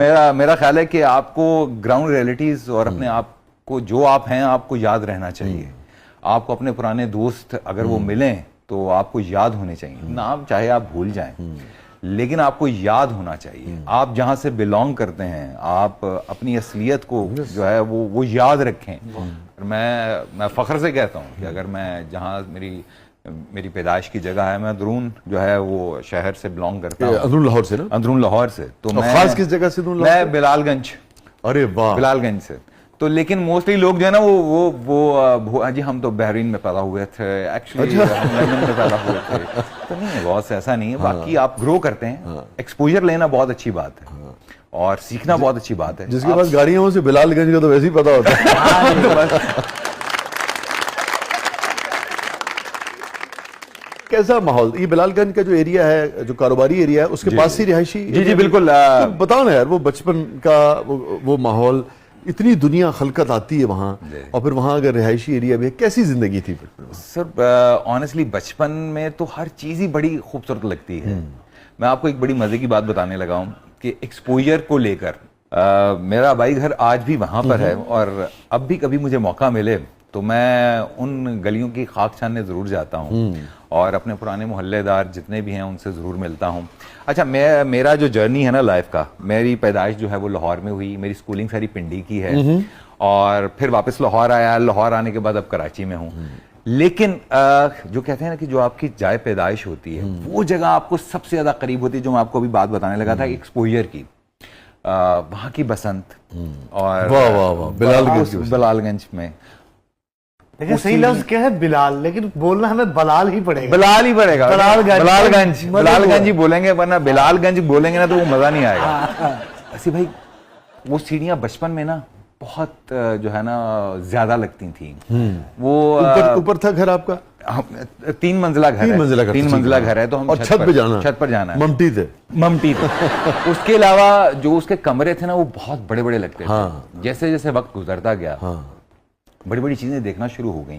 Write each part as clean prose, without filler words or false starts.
मेरा ख्याल है कि आपको ग्राउंड रियलिटीज और अपने आप को जो आप हैं आपको याद रहना चाहिए। आपको अपने पुराने दोस्त अगर वो मिलें तो आपको याद होने चाहिए। नाम चाहे आप भूल जाएं लेकिन आपको याद होना चाहिए। आप जहां से बिलोंग करते हैं आप अपनी असलियत को जो है वो याद रखें। मैं फख्र से कहता हूं कि अगर मैं जहां मेरी पैदाइश की जगह है, मैं अंदरून जो है वो शहर से बिलोंग करता हूँ। अंदरून लाहौर से ना? अंदरून लाहौर से। तो मैं खास किस जगह से? मैं बिलालगंज। अरे वाह! बिलालगंज से। तो लेकिन मोस्टली लोग जो है ना वो जी हम तो बहरीन में पैदा हुए थे, एक्चुअली हम लंदन में पैदा हुए थे। तो नहीं, बहुत ऐसा नहीं है। बाकी आप ग्रो करते हैं, एक्सपोजर लेना बहुत अच्छी बात है और सीखना बहुत अच्छी बात है। जिसके पास गाड़ियां हो से बिलालगंज का तो वैसे ही पता होता है। कैसा माहौल ये बिलालगंज का जो एरिया है, जो कारोबारी एरिया है, उसके पास ही रिहायशी? जी बिल्कुल। तो बताओ ना यार, वो बचपन का वो माहौल, इतनी दुनिया खलकत आती है वहाँ, और फिर वहाँ अगर रिहायशी एरिया भी है, कैसी जिंदगी थी? सर ऑनेस्टली बचपन में तो हर चीज ही बड़ी खूबसूरत लगती है। मैं आपको एक बड़ी मजे की बात बताने लगा हूँ कि एक्सपोजर को लेकर मेरा भाई घर आज भी वहां पर है और अब भी कभी मुझे मौका मिले तो मैं उन गलियों की खाक छानने जरूर जाता हूँ और अपने पुराने मोहल्लेदार जितने भी हैं उनसे जरूर मिलता हूँ। अच्छा, मेरा जो जर्नी है ना लाइफ का, मेरी पैदाइश जो है वो लाहौर में हुई, मेरी स्कूलिंग सारी पिंडी की है और फिर वापस लाहौर आया। लाहौर आने के बाद अब कराची में हूँ। लेकिन जो कहते हैं ना कि जो आपकी जाए पैदाइश होती है वो जगह आपको सबसे ज्यादा करीब होती है, जो मैं आपको अभी बात बताने लगा था एक्सपोजर की। वहां की बसंत और बिलालगंज में। लेकिन सही लफ्ज क्या है? बिलाल, लेकिन बोलना हमें बलाल ही पड़ेगा। बिलाल ही पड़ेगा। बिलालगंज ही बोलेंगे, वरना बिलालगंज बोलेंगे ना तो वो मजा नहीं आएगा। ऐसी भाई वो सीढ़ियां बचपन में ना बहुत जो है ना ज्यादा लगती थी। वो ऊपर था घर आपका? 3 मंजिला घर है। 3 मंजिला घर है तो हम छत पर जाना है। ममटी थे। उसके अलावा जो उसके कमरे थे ना वो बहुत बड़े बड़े लगते थे। जैसे जैसे वक्त गुजरता गया बड़ी बड़ी चीजें देखना शुरू हो गई।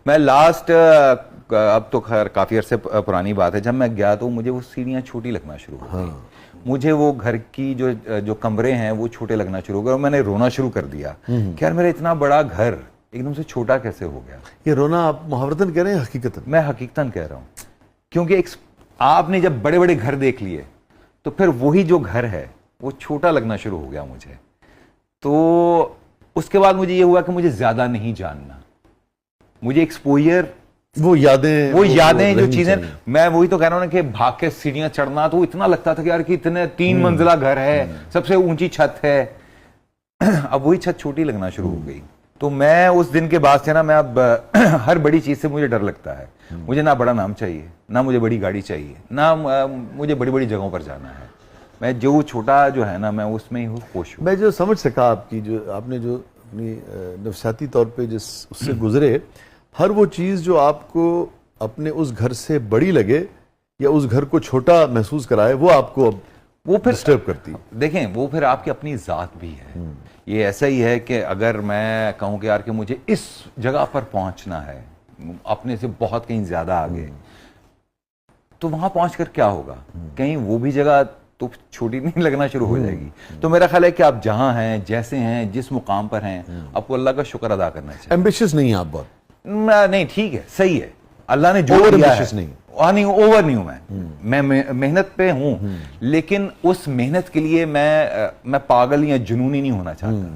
मैं लास्ट अब तो खैर काफी अरसे पुरानी बात है, जब मैं गया तो मुझे वो सीढ़ियां छोटी लगना शुरू हो गई। मुझे वो घर की जो कमरे हैं वो छोटे लगना शुरू हो गए और मैंने रोना शुरू कर दिया कि यार मेरा इतना बड़ा घर एकदम से छोटा कैसे हो गया। ये रोना आप मुहावरतन कह रहे हैं हकीकतन? मैं हकीकतन कह रहा हूँ, क्योंकि आपने जब बड़े बड़े घर देख लिए तो फिर वही जो घर है वो छोटा लगना शुरू हो गया मुझे। तो उसके बाद मुझे ये हुआ कि मुझे ज्यादा नहीं जानना, मुझे एक्सपोजर, वो यादें जो चीजें, मैं वही तो कह रहा हूं ना कि भाग के सीढ़ियां चढ़ना, तो इतना लगता था कि यार कि इतने 3 मंजिला घर है, सबसे ऊंची छत है। अब वही छत छोटी लगना शुरू हो गई। तो मैं उस दिन के बाद से ना, मैं अब हर बड़ी चीज से मुझे डर लगता है। मुझे ना बड़ा नाम चाहिए, ना मुझे बड़ी गाड़ी चाहिए, ना मुझे बड़ी बड़ी जगहों पर जाना है। मैं जो छोटा जो है ना मैं उसमें ही खुश हूँ। मैं जो समझ सका आपकी, जो आपने जो अपनी नफसियाती तौर पे जिस उससे गुजरे, हर वो चीज़ जो आपको अपने उस घर से बड़ी लगे या उस घर को छोटा महसूस कराए, वो आपको अब वो फिर डिस्टर्ब करती है। देखें, वो फिर आपकी अपनी ज़ात भी है। ये ऐसा ही है कि अगर मैं कहूँ कि यार कि मुझे इस जगह पर पहुंचना है, अपने से बहुत कहीं ज़्यादा आगे, तो वहां पहुंचकर क्या होगा? कहीं वो भी जगह तो छोटी नहीं लगना शुरू हो जाएगी। तो मेरा ख्याल है कि आप जहां हैं, जैसे हैं, जिस मुकाम पर हैं, आपको अल्लाह का शुक्र अदा करना चाहिए। एम्बिशियस नहीं है आप बहुत? नहीं, ठीक है, सही है, अल्लाह ने जो दिया है। नहीं, ओवर नहीं हूं मैं मेहनत पे हूं, लेकिन उस मेहनत के लिए मैं पागल या जुनूनी नहीं होना चाहता।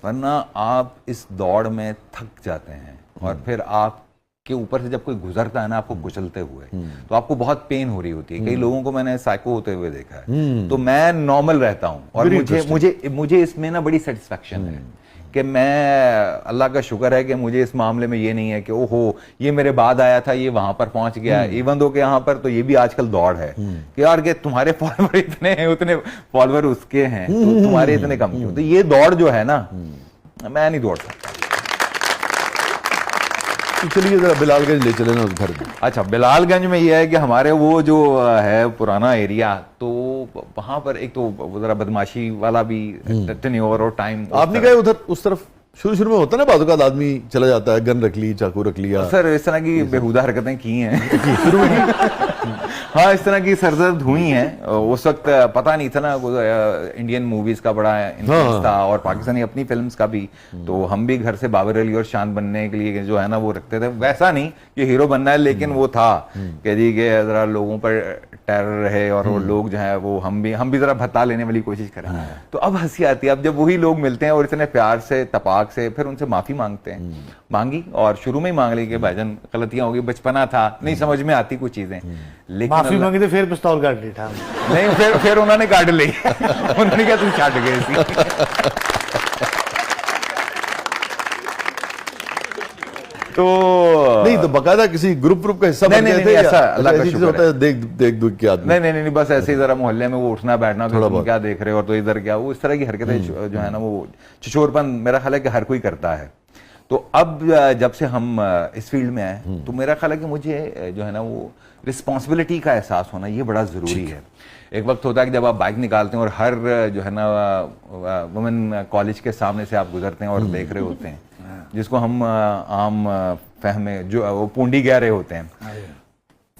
वरना आप इस दौड़ में थक जाते हैं और फिर आप के ऊपर से जब कोई गुजरता है ना आपको कुचलते हुए, तो आपको बहुत पेन हो रही होती है। कई लोगों को मैंने साइको होते हुए देखा है। तो मैं नॉर्मल रहता हूं और मुझे इसमें ना बड़ी सेटिस्फैक्शन है कि मैं, अल्लाह का शुक्र है कि मुझे इस मामले में ये नहीं है कि ओहो ये मेरे बाद आया था, ये वहां पर पहुंच गया। इवन दो के यहाँ पर तो ये भी आजकल दौड़ है कि यार कि तुम्हारे फॉलोवर इतने हैं, उतने फॉलोवर उसके हैं, तो तुम्हारे इतने कम क्यों? तो ये दौड़ जो है ना, मैं नहीं दौड़ सकता। चलिए जरा बिलालगंज ले चले ना उस घर में। अच्छा, बिलालगंज में यह है कि हमारे वो जो है पुराना एरिया, तो वहां पर एक तो जरा बदमाशी वाला भी टेन्योर और टाइम। आपने कहा उधर उस तरफ शुरू में होता है ना, बाज़ औक़ात आदमी चला जाता है, गन रख ली, चाकू रख लिया। सर इस तरह की बेहुदा हरकतें की हैं शुरू में। हाँ, इस तरह की सरदर्द हुई हैं। उस वक्त पता नहीं था ना, इंडियन मूवीज का बड़ा इन्फ्लुएंस था और पाकिस्तानी अपनी फिल्म्स का भी। तो हम भी घर से बाबर अली और शान बनने के लिए जो है ना वो रखते थे। वैसा नहीं कि हीरो बनना है, लेकिन वो था कि जी के जरा लोगों पर टेरर रहे और वो लोग जो है वो हम भी जरा भत्ता लेने वाली कोशिश करें। तो अब हंसी आती है अब जब वही लोग मिलते हैं और इतने प्यार से तपाक से फिर उनसे माफी मांगते हैं। मांगी और शुरू में ही मांग ली कि भाईजान गलतियां होगी, बचपना था, नहीं समझ में आती कुछ चीजें, लेकिन माफी मांगी तो फिर पिस्तौल काट ली था नहीं, फिर उन्होंने काट ली। उन्होंने क्या तुम छाट गए सी। तो नहीं तो बकायदा किसी ग्रुप का हिस्सा नहीं, बन गए नहीं, थे, ऐसा या अल्लाह का ऐसी चीज़ शुक्र होता है देख दुख के आदमी? नहीं, बस ऐसे ही जरा मोहल्ले में वो उठना बैठना, थोड़ा तुम बहुत। क्या देख रहे हो और तो इधर क्या, वो इस तरह की हरकतें जो है ना वो छिछोरपन मेरा ख्याल है कि हर कोई करता है। तो अब जब से हम इस फील्ड में आए तो मेरा ख्याल है कि मुझे जो है ना वो रिस्पॉन्सिबिलिटी का एहसास होना ये बड़ा जरूरी है। एक वक्त होता है कि जब आप बाइक निकालते हैं और हर जो है ना वुमेन कॉलेज के सामने से आप गुजरते हैं और देख रहे होते हैं, जिसको हम आम फहमे जो वो पूंडी कह रहे होते हैं।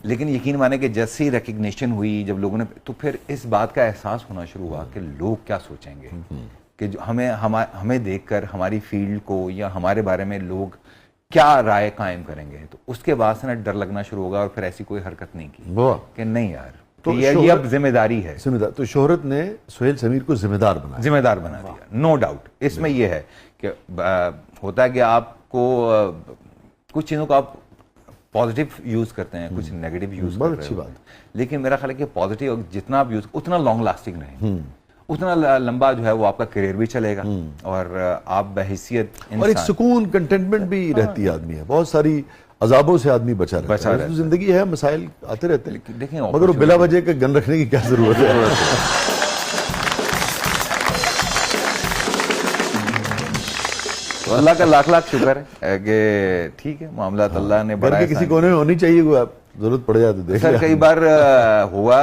लेकिन यकीन माने कि जैसे ही रिकग्निशन हुई जब लोगों ने, तो फिर इस बात का एहसास होना शुरू हुआ कि लोग क्या सोचेंगे, कि जो हमें देखकर हमारी फील्ड को या हमारे बारे में लोग क्या राय कायम करेंगे। तो उसके बाद से ना डर लगना शुरू होगा और फिर ऐसी कोई हरकत नहीं की कि नहीं यार तो ये अब जिम्मेदारी है। जिम्मेदार तो शोहरत ने सुहेल समीर को जिम्मेदार बना दिया, नो डाउट। इसमें यह है कि होता है कि आपको कुछ चीज़ों को आप पॉजिटिव यूज करते हैं, कुछ नेगेटिव यूज करते हैं, बहुत अच्छी बात। लेकिन मेरा ख्याल है कि पॉजिटिव जितना आप यूज उतना लॉन्ग लास्टिंग रहे, उतना लंबा जो है वो आपका करियर भी चलेगा और आप बहैसियत और एक सुकून कंटेंटमेंट भी रहती है आदमी है। बहुत सारी अजाबों से आदमी बचा रहता है। तो जिंदगी है, मसाइल आते रहते हैं, देखें मगर बिला वजह का गन रखने की क्या जरूरत है। तो अल्लाह का लाख लाख शुक्र है कि ठीक है मामला अल्लाह ने बड़ा किसी कोने में होनी चाहिए, कोई आप जरूरत पड़ जाए तो देख सर। कई बार हुआ,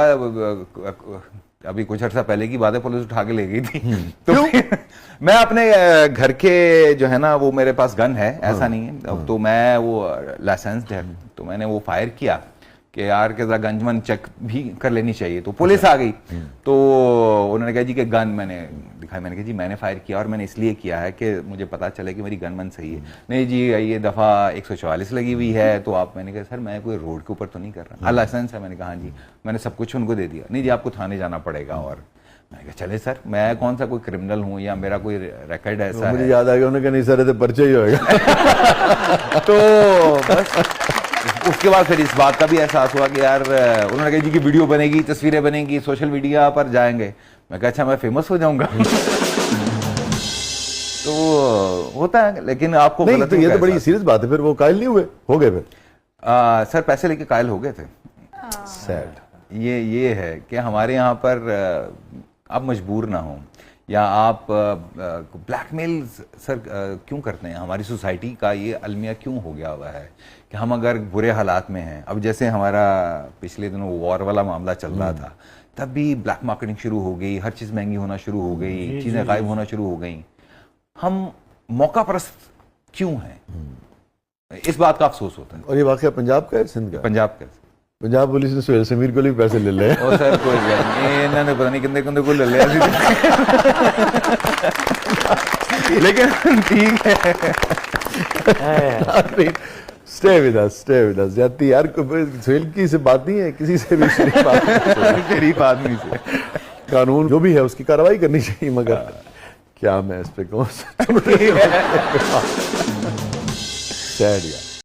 अभी कुछ अर्सा पहले की बात है, पुलिस उठा के ले गई थी। तो मैं अपने घर के जो है ना वो मेरे पास गन है, ऐसा नहीं है। अब तो मैं वो लाइसेंस्ड है, तो मैंने वो फायर किया कि यार के जरा गंजमन चेक भी कर लेनी चाहिए। तो पुलिस आ गई, तो उन्होंने कहा जी कि गन मैंने दिखाई। मैंने कहा जी मैंने फायर किया और मैंने इसलिए किया है कि मुझे पता चले कि मेरी गनमन सही है। नहीं जी ये दफ़ा 144 लगी हुई है। तो मैंने कहा सर मैं कोई रोड के ऊपर तो नहीं कर रहा, हाँ लाइसेंस है। मैंने कहा हाँ जी, मैंने सब कुछ उनको दे दिया। नहीं जी आपको थाने जाना पड़ेगा। और मैंने कहा चले सर, मैं कौन सा कोई क्रिमिनल हूँ या मेरा कोई रिकॉर्ड ऐसा मुझे याद आ गया, उन्होंने कहा नहीं सर ये तो पर्चा ही होगा। तो बस उसके बाद फिर इस बात का भी एहसास हुआ कि यार उन्होंने कहा जी की वीडियो बनेगी, तस्वीरें बनेंगी, सोशल मीडिया पर जाएंगे। मैं कहा अच्छा मैं फेमस हो जाऊंगा। तो होता है, लेकिन आपको नहीं तो ये तो बड़ी सीरियस बात है। फिर वो कायल नहीं हुए, हो गए फिर? सर पैसे लेके कायल हो गए थे। सैड ये है कि हमारे यहाँ पर आप मजबूर ना हो या आप ब्लैकमेल सर क्यों करते हैं। हमारी सोसाइटी का ये अलमिया क्यों हो गया हुआ है कि हम अगर बुरे हालात में हैं, अब जैसे हमारा पिछले दिनों वॉर वाला मामला चल रहा था, तब भी ब्लैक मार्केटिंग शुरू हो गई, हर चीज़ महंगी होना शुरू हो गई, चीज़ें गायब होना शुरू हो गई। हम मौका परस्त क्यों हैं, इस बात का अफसोस होता है। और ये वाकया पंजाब का है, सिंध का? पंजाब का। पंजाब पुलिस ने सुहेल समीर को भी पैसे ले ले। ओ सर कोई नहीं, इन्होंने पता नहीं कितने कितने को ले लिया। लेकिन ठीक है। Stay with us, stay with us. जाती यार सुहेल की से बात नहीं है, किसी से भी शरीफ आदमी से कानून जो भी है उसकी कार्रवाई करनी चाहिए, मगर क्या मैं इस पे कहूँ। सैड यार।